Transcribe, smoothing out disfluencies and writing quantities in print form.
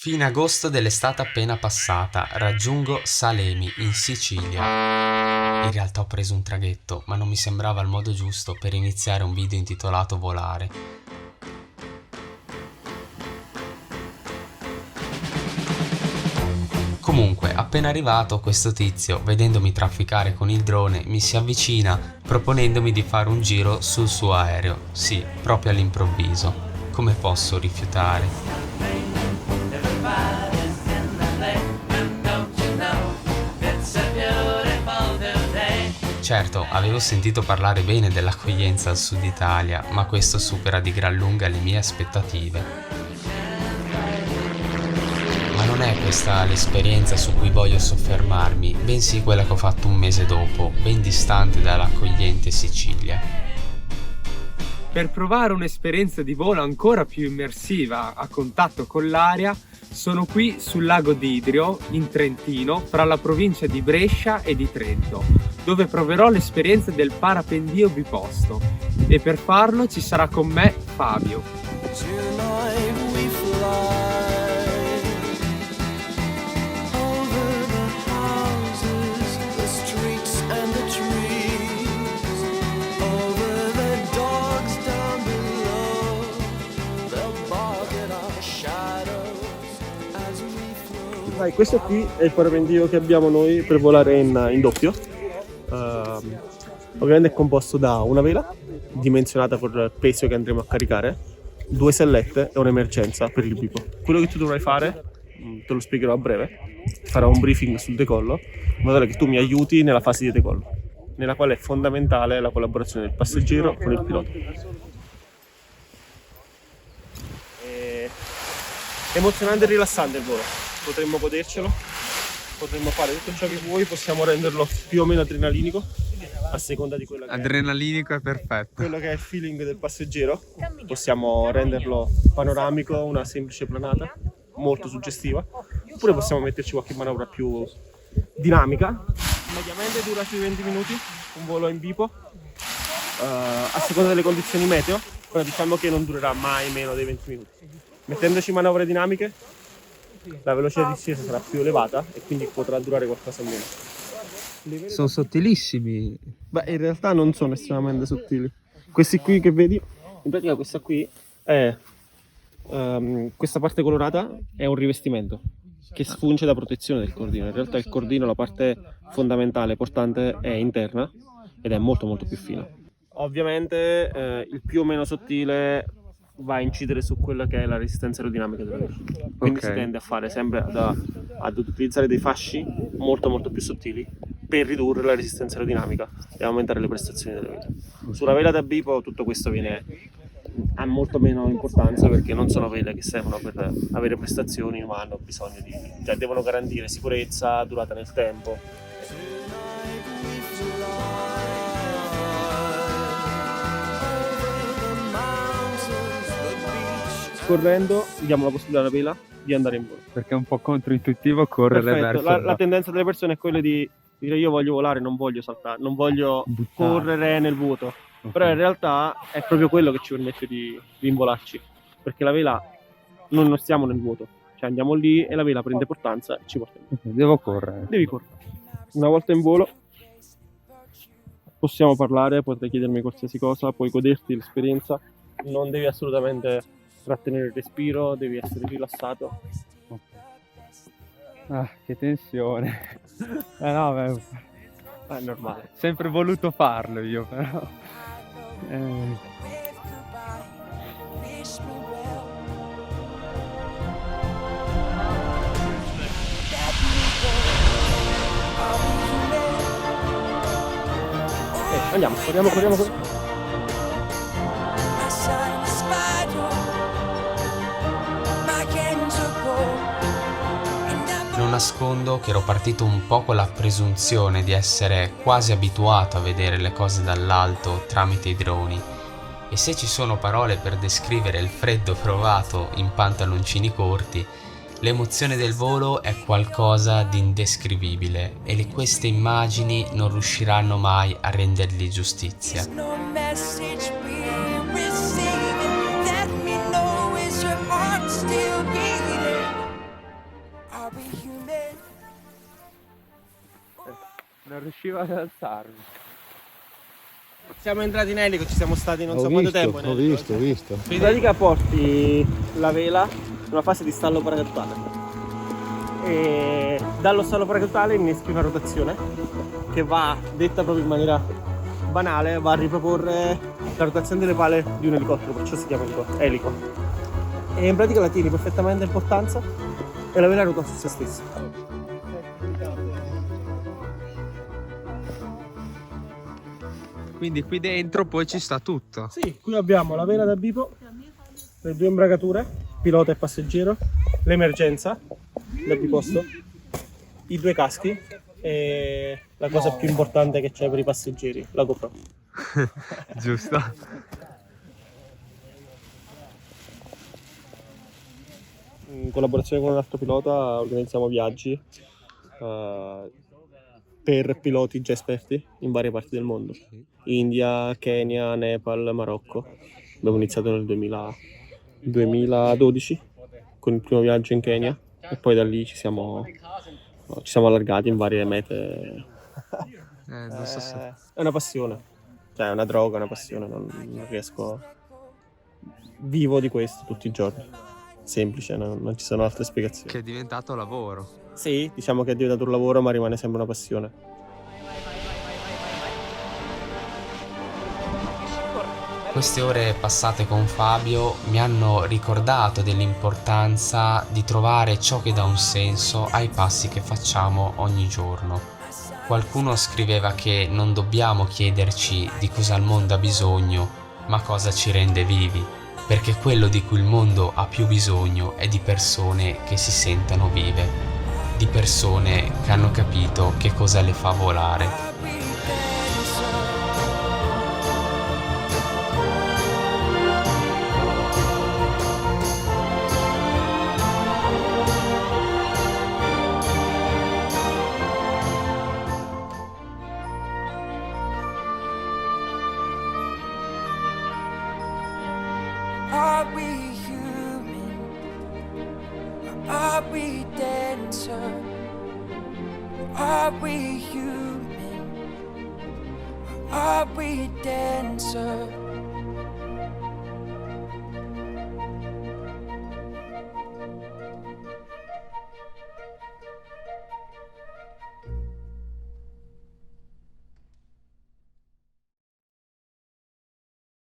Fine agosto dell'estate appena passata, raggiungo Salemi, in Sicilia. In realtà ho preso un traghetto, ma non mi sembrava il modo giusto per iniziare un video intitolato Volare. Comunque, appena arrivato, questo tizio, vedendomi trafficare con il drone, mi si avvicina proponendomi di fare un giro sul suo aereo. Sì, proprio all'improvviso. Come posso rifiutare? Certo, avevo sentito parlare bene dell'accoglienza al sud Italia, ma questo supera di gran lunga le mie aspettative. Ma non è questa l'esperienza su cui voglio soffermarmi, bensì quella che ho fatto un mese dopo, ben distante dall'accogliente Sicilia. Per provare un'esperienza di volo ancora più immersiva a contatto con l'aria, sono qui sul lago d'Idrio, in Trentino, fra la provincia di Brescia e di Trento, dove proverò l'esperienza del parapendio biposto. E per farlo ci sarà con me Fabio. Questo qui è il parapendio che abbiamo noi per volare in doppio. Ovviamente è composto da una vela dimensionata con il peso che andremo a caricare, 2 sellette e un'emergenza per il bipo. Quello che tu dovrai fare, te lo spiegherò a breve, farò un briefing sul decollo, in modo tale che tu mi aiuti nella fase di decollo, nella quale è fondamentale la collaborazione del passeggero con il pilota. È emozionante e rilassante il volo. Potremmo godercelo, potremmo fare tutto ciò che vuoi, possiamo renderlo più o meno adrenalinico a seconda di quello che Adrenalinico è perfetto. quello che è il feeling del passeggero. Possiamo renderlo panoramico, una semplice planata molto suggestiva, oppure possiamo metterci qualche manovra più dinamica. Mediamente dura sui 20 minuti un volo in bipo, a seconda delle condizioni meteo, però diciamo che non durerà mai meno dei 20 minuti. Mettendoci manovre dinamiche la velocità di discesa sarà più elevata e quindi potrà durare qualcosa in meno. Sono sottilissimi. Beh, in realtà non sono estremamente sottili. Questi qui che vedi, in pratica questa qui è questa parte colorata è un rivestimento che sfunge da protezione del cordino. In realtà il cordino, la parte fondamentale, portante, è interna ed è molto molto più fina. Ovviamente il più o meno sottile va a incidere su quella che è la resistenza aerodinamica della vela. Quindi si tende a fare sempre ad utilizzare dei fasci molto molto più sottili per ridurre la resistenza aerodinamica e aumentare le prestazioni della vela. Sulla vela da bipo tutto questo ha molto meno importanza, perché non sono vele che servono per avere prestazioni, ma hanno bisogno cioè devono garantire sicurezza, durata nel tempo. Correndo diamo la possibilità alla vela di andare in volo. Perché è un po' controintuitivo correre Perfetto. verso La tendenza delle persone è quella di dire: io voglio volare, non voglio saltare, non voglio correre nel vuoto. Okay. Però in realtà è proprio quello che ci permette di involarci, perché la vela non stiamo nel vuoto, cioè andiamo lì e la vela prende portanza e ci porta in volo. Devo correre. Devi correre. Una volta in volo possiamo parlare, potrai chiedermi qualsiasi cosa, puoi goderti l'esperienza, non devi assolutamente trattenere il respiro, devi essere rilassato. Ah, che tensione. No, beh, È normale. sempre voluto farlo io, però. Andiamo, corriamo. Non nascondo che ero partito un po' con la presunzione di essere quasi abituato a vedere le cose dall'alto tramite i droni, e se ci sono parole per descrivere il freddo provato in pantaloncini corti, l'emozione del volo è qualcosa di indescrivibile e queste immagini non riusciranno mai a rendergli giustizia. Non riuscivo ad alzarmi. Siamo entrati in elico, ci siamo stati non so quanto tempo in elico. Ho visto. In pratica porti la vela in una fase di stallo paracadutale e dallo stallo paracadutale inneschi una rotazione che va, detta proprio in maniera banale, va a riproporre la rotazione delle pale di un elicottero, perciò si chiama elico. E in pratica la tieni perfettamente in portanza e la vela ruota su se stessa. Quindi qui dentro poi ci sta tutto. Sì, qui abbiamo la vela da bipo, le due imbragature, pilota e passeggero, l'emergenza da biposto, i due caschi e la cosa più importante che c'è per i passeggeri, la GoPro. Giusto. In collaborazione con un altro pilota organizziamo viaggi per piloti già esperti in varie parti del mondo. India, Kenya, Nepal, Marocco. Abbiamo iniziato nel 2012 con il primo viaggio in Kenya e poi da lì ci siamo allargati in varie mete. Non so se... È una passione, cioè è una droga, è una passione, non riesco... Vivo di questo tutti i giorni, semplice, non ci sono altre spiegazioni. Che è diventato lavoro. Sì, diciamo che è diventato un lavoro ma rimane sempre una passione. Queste ore passate con Fabio mi hanno ricordato dell'importanza di trovare ciò che dà un senso ai passi che facciamo ogni giorno. Qualcuno scriveva che non dobbiamo chiederci di cosa il mondo ha bisogno, ma cosa ci rende vivi, perché quello di cui il mondo ha più bisogno è di persone che si sentano vive, di persone che hanno capito che cosa le fa volare. Are we human? Are we dancer? Are we human? Are we dancer?